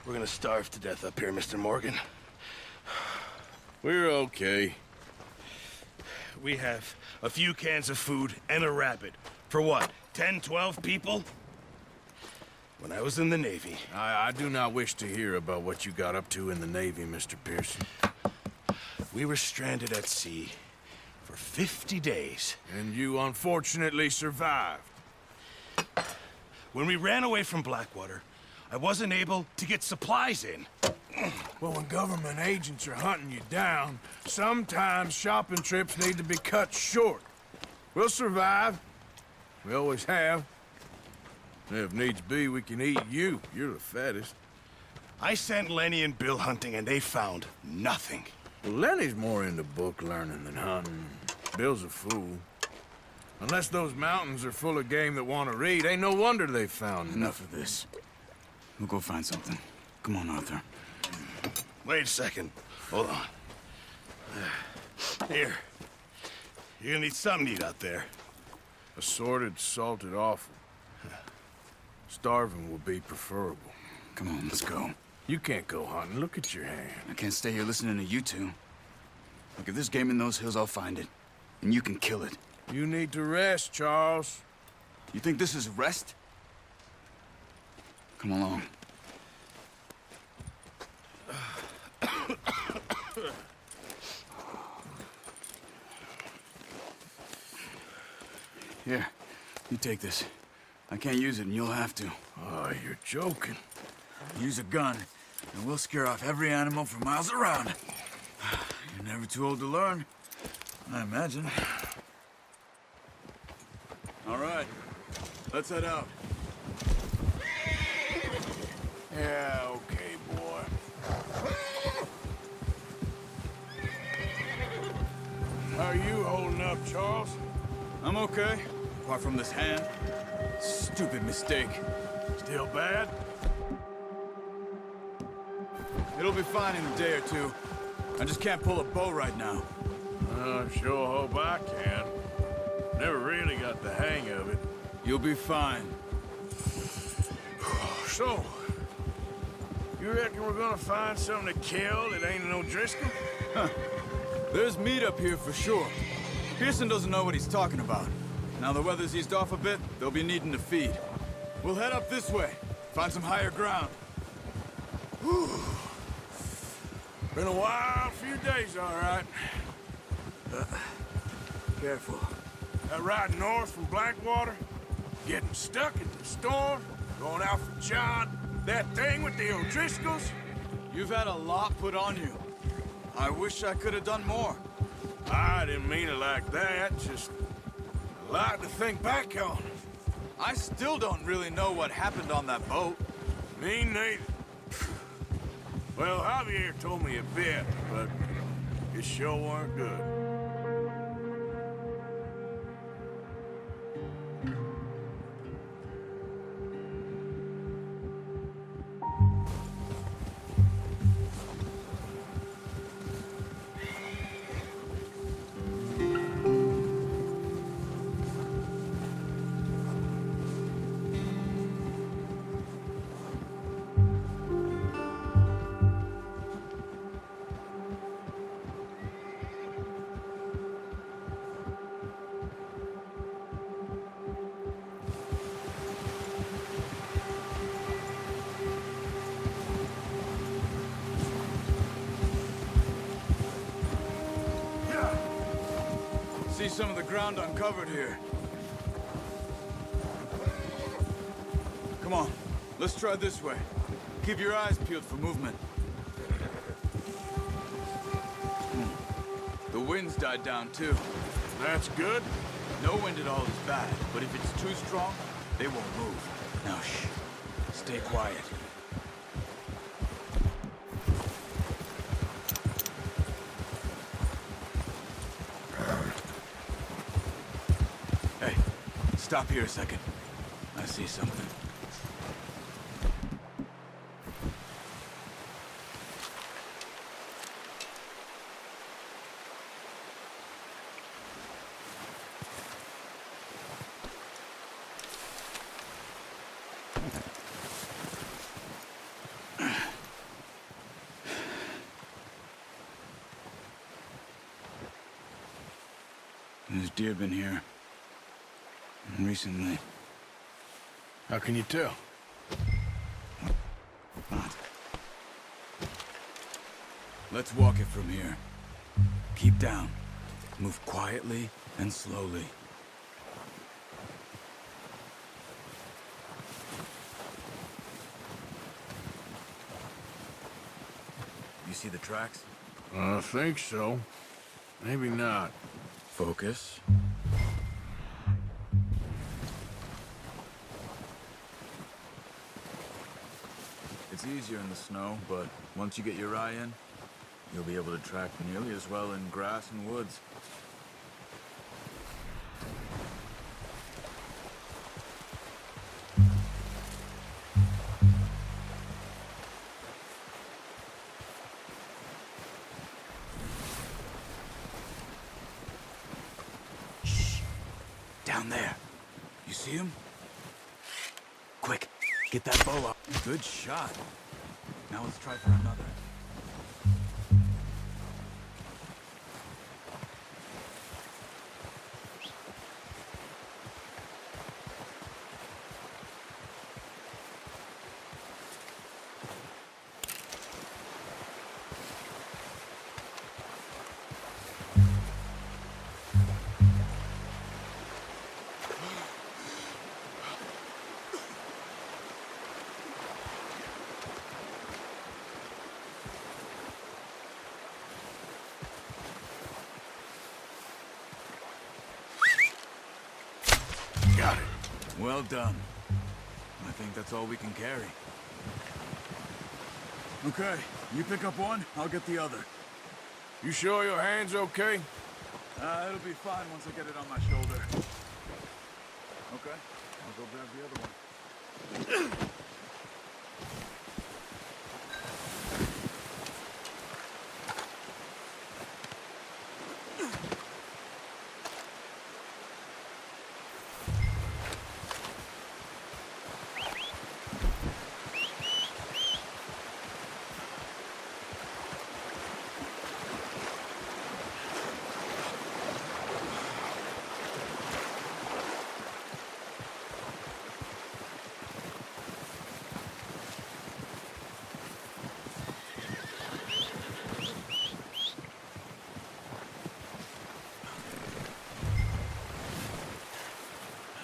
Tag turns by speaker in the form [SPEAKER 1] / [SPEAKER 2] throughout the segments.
[SPEAKER 1] We're gonna starve to death up here, Mr. Morgan.
[SPEAKER 2] We're okay.
[SPEAKER 1] We have a few cans of food and a rabbit. For what, 10, 12 people? When I was in the Navy...
[SPEAKER 2] I do not wish to hear about what you got up to in the Navy, Mr. Pearson.
[SPEAKER 1] We were stranded at sea for 50 days.
[SPEAKER 2] And you unfortunately survived.
[SPEAKER 1] When we ran away from Blackwater, I wasn't able to get supplies in.
[SPEAKER 2] Well, when government agents are hunting you down, sometimes shopping trips need to be cut short. We'll survive. We always have. If needs be, we can eat you. You're the fattest.
[SPEAKER 1] I sent Lenny and Bill hunting, and they found nothing.
[SPEAKER 2] Well, Lenny's more into book learning than hunting. Bill's a fool. Unless those mountains are full of game that want to read, ain't no wonder they found
[SPEAKER 3] Enough of this. We'll go find something. Come on, Arthur.
[SPEAKER 1] Wait a second. Hold on. Here. You're gonna need something to eat out there.
[SPEAKER 2] Assorted, salted offal. Starving will be preferable.
[SPEAKER 3] Come on, let's go.
[SPEAKER 2] You can't go hunting. Look at your hand.
[SPEAKER 3] I can't stay here listening to you two. Look, if there's game in those hills, I'll find it. And you can kill it.
[SPEAKER 2] You need to rest, Charles.
[SPEAKER 3] You think this is rest? Come along. Here, you take this. I can't use it, and you'll have to.
[SPEAKER 2] Oh, you're joking.
[SPEAKER 3] Use a gun, and we'll scare off every animal for miles around. You're never too old to learn, I imagine. All right, let's head out.
[SPEAKER 2] Yeah, okay, boy. How are you holding up, Charles?
[SPEAKER 3] I'm okay, apart from this hand. Stupid mistake.
[SPEAKER 2] Still bad?
[SPEAKER 3] It'll be fine in a day or two. I just can't pull a bow right now.
[SPEAKER 2] I sure hope I can. Never really got the hang of it.
[SPEAKER 3] You'll be fine.
[SPEAKER 2] So, you reckon we're gonna find something to kill that ain't no Driscoll?
[SPEAKER 3] There's meat up here for sure. Pearson doesn't know what he's talking about. Now the weather's eased off a bit, they'll be needing to feed. We'll head up this way, find some higher ground.
[SPEAKER 2] Whew. Been a wild few days, all right.
[SPEAKER 3] Careful.
[SPEAKER 2] That ride north from Blackwater, getting stuck in the storm, going out for John, that thing with the O'Driscolls.
[SPEAKER 3] You've had a lot put on you. I wish I could have done more.
[SPEAKER 2] I didn't mean it like that, just a lot to think back on.
[SPEAKER 3] I still don't really know what happened on that boat.
[SPEAKER 2] Me neither. Well, Javier told me a bit, but it sure weren't good.
[SPEAKER 3] See some of the ground uncovered here. Come on, let's try this way. Keep your eyes peeled for movement. The wind's died down too.
[SPEAKER 2] That's good.
[SPEAKER 3] No wind at all is bad, but if it's too strong, they won't move. Now shh, stay quiet. Hey, stop here a second. I see something. There's deer been here. Recently.
[SPEAKER 2] How can you tell?
[SPEAKER 3] Not. Let's walk it from here. Keep down. Move quietly and slowly. You see the tracks?
[SPEAKER 2] I think so. Maybe not.
[SPEAKER 3] Focus. It's easier in the snow, but once you get your eye in, you'll be able to track nearly as well in grass and woods. Shh! Down there. You see him? Quick, get that bow up. Good shot. Now let's try for another.
[SPEAKER 2] Got it.
[SPEAKER 3] Well done. I think that's all we can carry. Okay, you pick up one, I'll get the other.
[SPEAKER 2] You sure your hand's okay?
[SPEAKER 3] It'll be fine once I get it on my shoulder. Okay, I'll go grab the other one.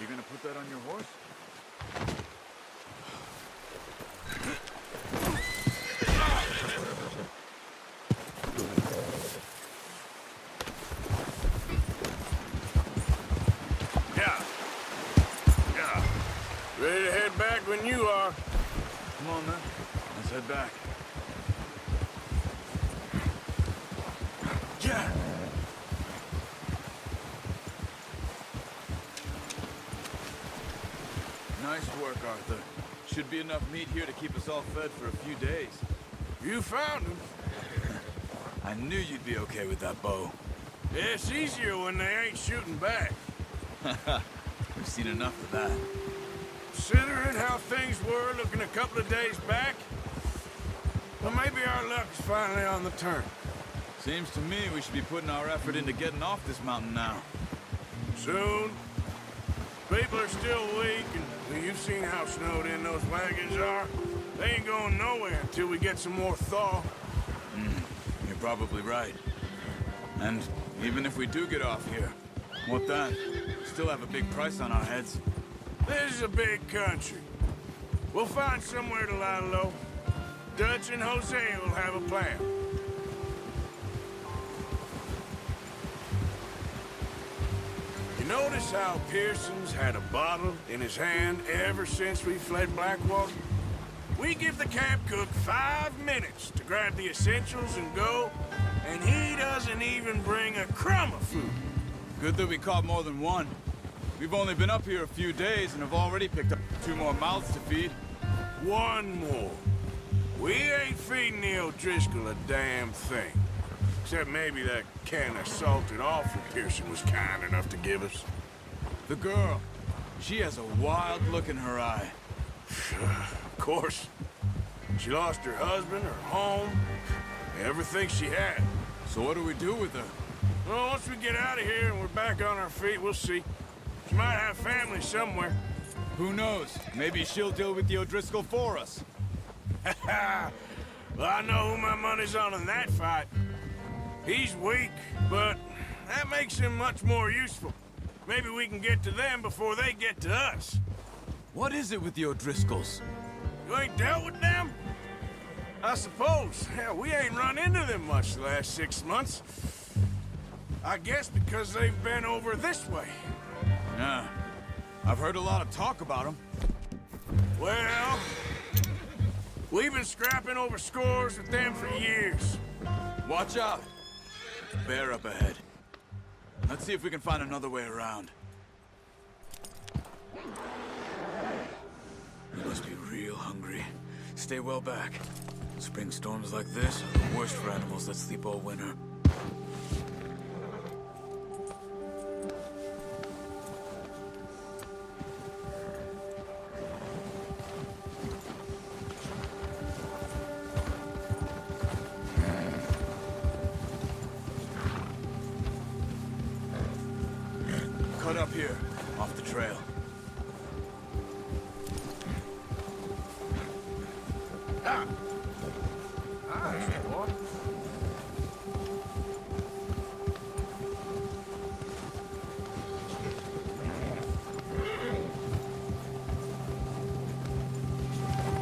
[SPEAKER 3] You gonna put that on your horse?
[SPEAKER 2] Yeah. Yeah. Ready to head back when you are.
[SPEAKER 3] Come on then, let's head back.
[SPEAKER 2] Yeah.
[SPEAKER 3] Nice work, Arthur. Should be enough meat here to keep us all fed for a few days.
[SPEAKER 2] You found him.
[SPEAKER 3] I knew you'd be okay with that bow.
[SPEAKER 2] It's easier when they ain't shooting back.
[SPEAKER 3] We've seen enough of that.
[SPEAKER 2] Considering how things were looking a couple of days back, well, maybe our luck is finally on the turn.
[SPEAKER 3] Seems to me we should be putting our effort into getting off this mountain now.
[SPEAKER 2] Soon. People are still weak, and you've seen how snowed in those wagons are. They ain't going nowhere until we get some more thaw.
[SPEAKER 3] You're probably right. And even if we do get off here, what then? Still have a big price on our heads.
[SPEAKER 2] This is a big country. We'll find somewhere to lie low. Dutch and Hosea will have a plan. You notice how Pearson's had a bottle in his hand ever since we fled Blackwater? We give the camp cook 5 minutes to grab the essentials and go, and he doesn't even bring a crumb of food.
[SPEAKER 3] Good that we caught more than one. We've only been up here a few days and have already picked up 2 more mouths to feed.
[SPEAKER 2] One more. We ain't feeding the O'Driscoll a damn thing. Except maybe that can of salted offal Pearson was kind enough to give us.
[SPEAKER 3] The girl, she has a wild look in her eye.
[SPEAKER 2] Of course. She lost her husband, her home, everything she had.
[SPEAKER 3] So what do we do with her?
[SPEAKER 2] Well, once we get out of here and we're back on our feet, we'll see. She might have family somewhere.
[SPEAKER 3] Who knows? Maybe she'll deal with the O'Driscoll for us.
[SPEAKER 2] Well, I know who my money's on in that fight. He's weak, but that makes him much more useful. Maybe we can get to them before they get to us.
[SPEAKER 3] What is it with the O'Driscolls?
[SPEAKER 2] You ain't dealt with them? I suppose. Hell, we ain't run into them much the last 6 months. I guess because they've been over this way.
[SPEAKER 3] Yeah. I've heard a lot of talk about them.
[SPEAKER 2] Well, we've been scrapping over scores with them for years.
[SPEAKER 3] Watch out! There's a bear up ahead. Let's see if we can find another way around. You must be real hungry. Stay well back. Spring storms like this are the worst for animals that sleep all winter. Cut up here, off the trail.
[SPEAKER 2] Nice, boy.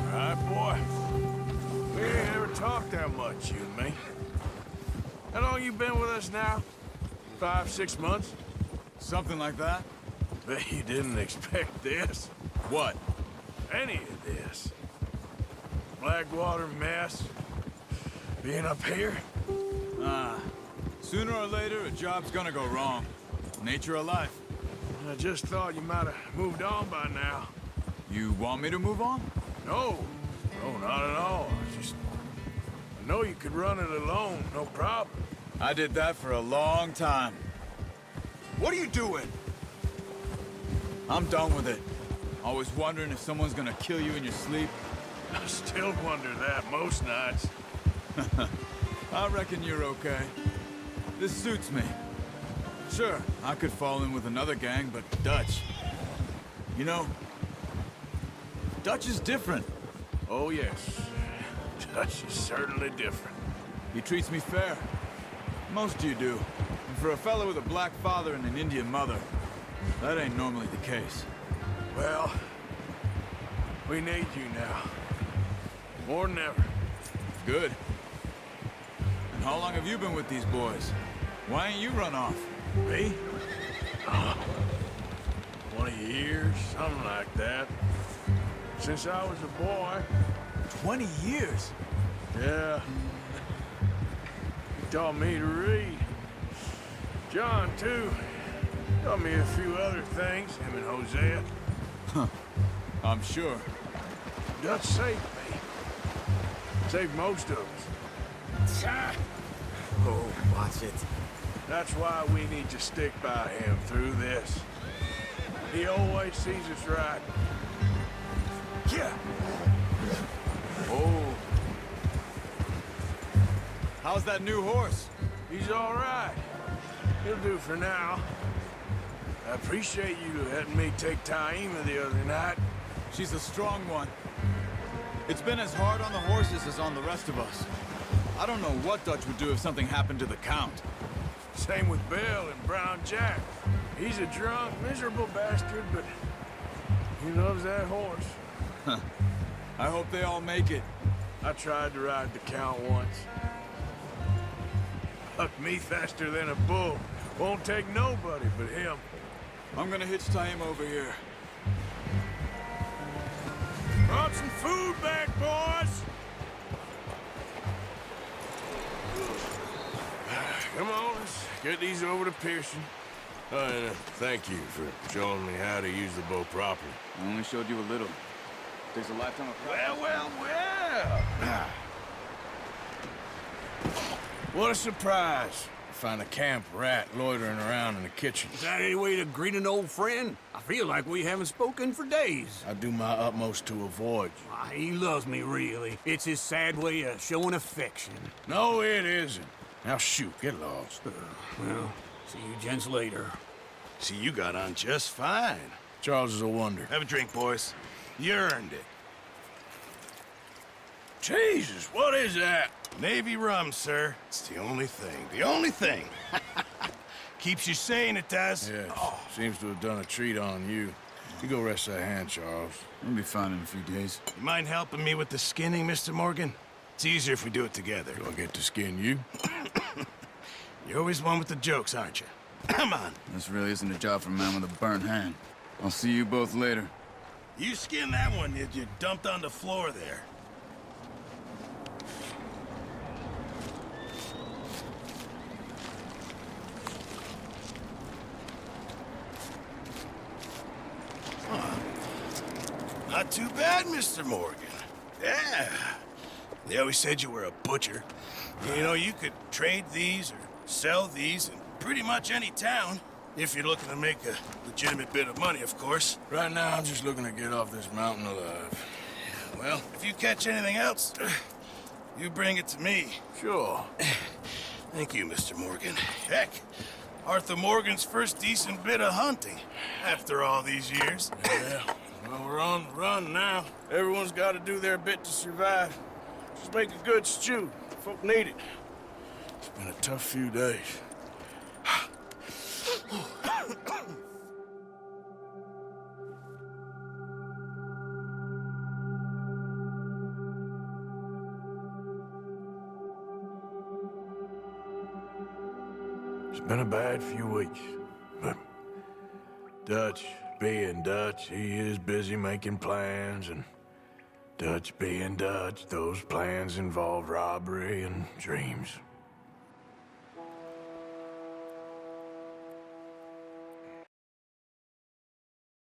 [SPEAKER 2] All right, boy. We ain't ever talked that much, you and me. How long you been with us now? 5, 6 months?
[SPEAKER 3] Something like that?
[SPEAKER 2] Bet you didn't expect this.
[SPEAKER 3] What?
[SPEAKER 2] Any of this. Blackwater mess. Being up here.
[SPEAKER 3] Sooner or later, a job's gonna go wrong. Nature of life.
[SPEAKER 2] I just thought you might have moved on by now.
[SPEAKER 3] You want me to move on?
[SPEAKER 2] No. No, not at all. I know you could run it alone, no problem.
[SPEAKER 3] I did that for a long time.
[SPEAKER 2] What are you doing?
[SPEAKER 3] I'm done with it. Always wondering if someone's gonna kill you in your sleep.
[SPEAKER 2] I still wonder that most nights.
[SPEAKER 3] I reckon you're okay. This suits me. Sure, I could fall in with another gang, but Dutch... You know, Dutch is different.
[SPEAKER 2] Oh, yes. Dutch is certainly different.
[SPEAKER 3] He treats me fair. Most of you do. And for a fellow with a black father and an Indian mother, that ain't normally the case.
[SPEAKER 2] Well, we need you now. More than ever.
[SPEAKER 3] Good. And how long have you been with these boys? Why ain't you run off?
[SPEAKER 2] Me? 20 years, something like that. Since I was a boy.
[SPEAKER 3] 20 years?
[SPEAKER 2] Yeah. He taught me to read. John, too. Taught me a few other things, him and Hosea.
[SPEAKER 3] I'm sure.
[SPEAKER 2] Dutch saved me. Saved most of us.
[SPEAKER 4] Oh, watch it.
[SPEAKER 2] That's why we need to stick by him through this. He always sees us right. Yeah.
[SPEAKER 3] Oh. How's that new horse?
[SPEAKER 2] He's all right. He'll do for now. I appreciate you letting me take Taima the other night.
[SPEAKER 3] She's a strong one. It's been as hard on the horses as on the rest of us. I don't know what Dutch would do if something happened to the Count.
[SPEAKER 2] Same with Bill and Brown Jack. He's a drunk, miserable bastard, but he loves that horse.
[SPEAKER 3] I hope they all make it.
[SPEAKER 2] I tried to ride the Count once. Hucked me faster than a bull. Won't take nobody but him.
[SPEAKER 3] I'm gonna hitch Taima over here.
[SPEAKER 2] Brought some food back, boys! Come on, let's get these over to Pearson. And thank you for showing me how to use the bow properly.
[SPEAKER 3] I only showed you a little. Takes a lifetime of practice.
[SPEAKER 2] Well. What a surprise. Find a camp rat loitering around in the kitchen.
[SPEAKER 4] Is that any way to greet an old friend? I feel like we haven't spoken for days.
[SPEAKER 2] I do my utmost to avoid you.
[SPEAKER 4] He loves me, really. It's his sad way of showing affection.
[SPEAKER 2] No, it isn't. Now shoot, get lost.
[SPEAKER 4] Well, see you gents later.
[SPEAKER 1] See, you got on just fine.
[SPEAKER 2] Charles is a wonder.
[SPEAKER 1] Have a drink, boys. You earned it.
[SPEAKER 2] Jesus, what is that?
[SPEAKER 1] Navy rum, sir. It's the only thing. The only thing. Keeps you sane, it does.
[SPEAKER 2] Yes, seems to have done a treat on you. You go rest that hand, Charles.
[SPEAKER 3] We'll be fine in a few days.
[SPEAKER 1] You mind helping me with the skinning, Mr. Morgan? It's easier if we do it together.
[SPEAKER 2] Do I get to skin you?
[SPEAKER 1] You're always one with the jokes, aren't you? Come on.
[SPEAKER 3] This really isn't a job for a man with a burnt hand. I'll see you both later.
[SPEAKER 1] You skin that one you dumped on the floor there. Not too bad, Mr. Morgan. Yeah. They always said you were a butcher. You know, you could trade these or sell these in pretty much any town. If you're looking to make a legitimate bit of money, of course.
[SPEAKER 2] Right now, I'm just looking to get off this mountain alive.
[SPEAKER 1] Well, if you catch anything else, you bring it to me.
[SPEAKER 2] Sure.
[SPEAKER 1] Thank you, Mr. Morgan. Heck, Arthur Morgan's first decent bit of hunting after all these years.
[SPEAKER 2] Yeah. Well, we're on the run now. Everyone's got to do their bit to survive. Just make a good stew. Folk need it. It's been a tough few days. It's been a bad few weeks, but Dutch being Dutch, he is busy making plans, and Dutch being Dutch, those plans involve robbery and dreams.